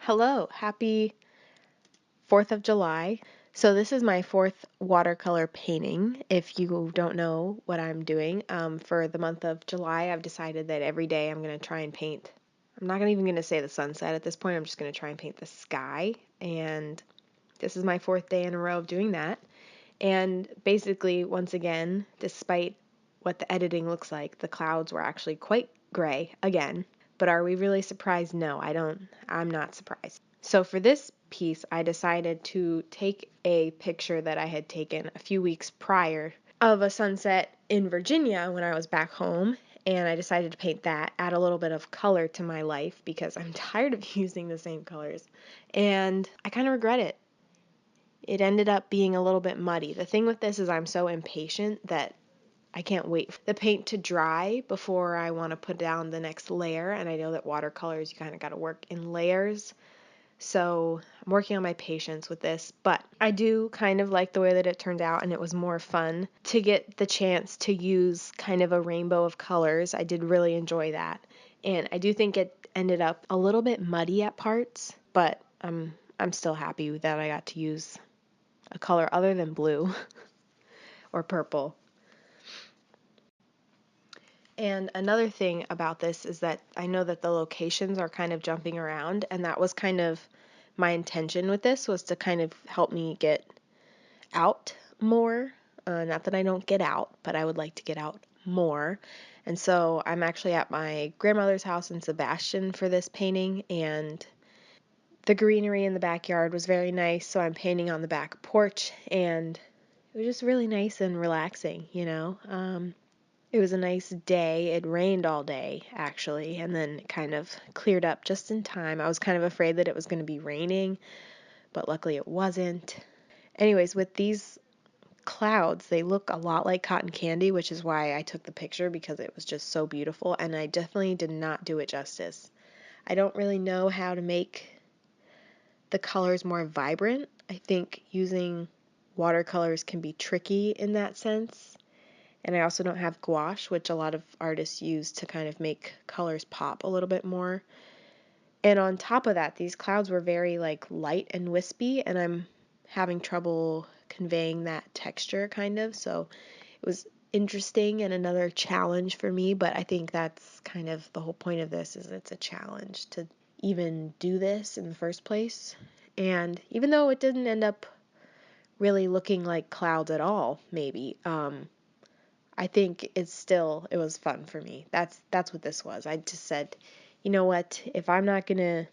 Hello, happy 4th of July. So this is my fourth watercolor painting. If you don't know what I'm doing, for the month of July, I've decided that every day I'm going to try and paint. I'm not even going to say the sunset at this point. I'm just going to try and paint the sky. And this is my fourth day in a row of doing that. And basically, once again, despite what the editing looks like, the clouds were actually quite gray again. But are we really surprised? No, I'm not surprised. So for this piece, I decided to take a picture that I had taken a few weeks prior of a sunset in Virginia when I was back home, and I decided to paint that, add a little bit of color to my life because I'm tired of using the same colors, and I kind of regret it. It ended up being a little bit muddy. The thing with this is I'm so impatient that I can't wait for the paint to dry before I want to put down the next layer, and I know that watercolors, you kind of got to work in layers. So I'm working on my patience with this, but I do kind of like the way that it turned out, and it was more fun to get the chance to use kind of a rainbow of colors. I did really enjoy that, and I do think it ended up a little bit muddy at parts, but I'm still happy that I got to use a color other than blue or purple. And another thing about this is that I know that the locations are kind of jumping around, and that was kind of my intention with this, was to kind of help me get out more. Not that I don't get out, but I would like to get out more. And so I'm actually at my grandmother's house in Sebastian for this painting, and the greenery in the backyard was very nice, so I'm painting on the back porch, and it was just really nice and relaxing. It was a nice day. It rained all day, actually, and then it kind of cleared up just in time. I was kind of afraid that it was going to be raining, but luckily it wasn't. Anyways, with these clouds, they look a lot like cotton candy, which is why I took the picture, because it was just so beautiful, and I definitely did not do it justice. I don't really know how to make the colors more vibrant. I think using watercolors can be tricky in that sense. And I also don't have gouache, which a lot of artists use to kind of make colors pop a little bit more. And on top of that, these clouds were very light and wispy, and I'm having trouble conveying that texture kind of. So it was interesting and another challenge for me, but I think that's kind of the whole point of this, is it's a challenge to even do this in the first place. And even though it didn't end up really looking like clouds at all, maybe, I think it was fun for me. That's what this was. I just said, you know what, if I'm not gonna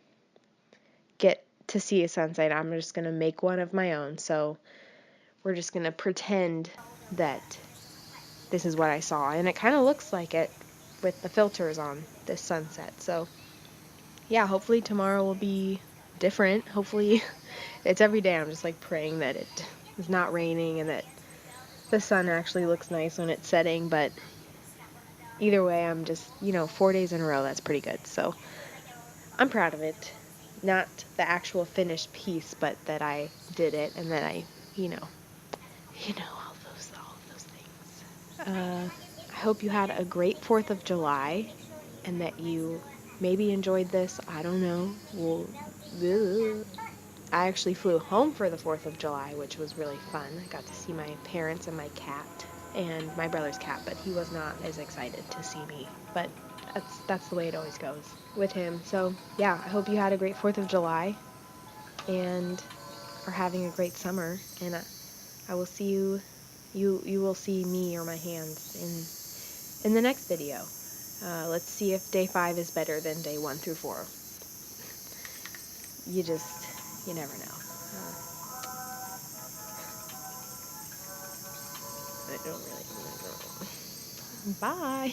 get to see a sunset, I'm just gonna make one of my own. So we're just gonna pretend that this is what I saw, and it kind of looks like it with the filters on this sunset. So yeah, hopefully tomorrow will be different. Hopefully it's every day I'm just praying that it is not raining and that the sun actually looks nice when it's setting, but either way, I'm just, 4 days in a row, that's pretty good. So I'm proud of it. Not the actual finished piece, but that I did it and that I, you know, all those things. I hope you had a great 4th of July and that you maybe enjoyed this. I don't know. Well, I actually flew home for the 4th of July, which was really fun. I got to see my parents and my cat and my brother's cat, but he was not as excited to see me. But that's the way it always goes with him. So yeah, I hope you had a great 4th of July and are having a great summer. And I will see you. You will see me or my hands in the next video. Let's see if day 5 is better than day 1 through 4. You never know. I don't really know. Bye.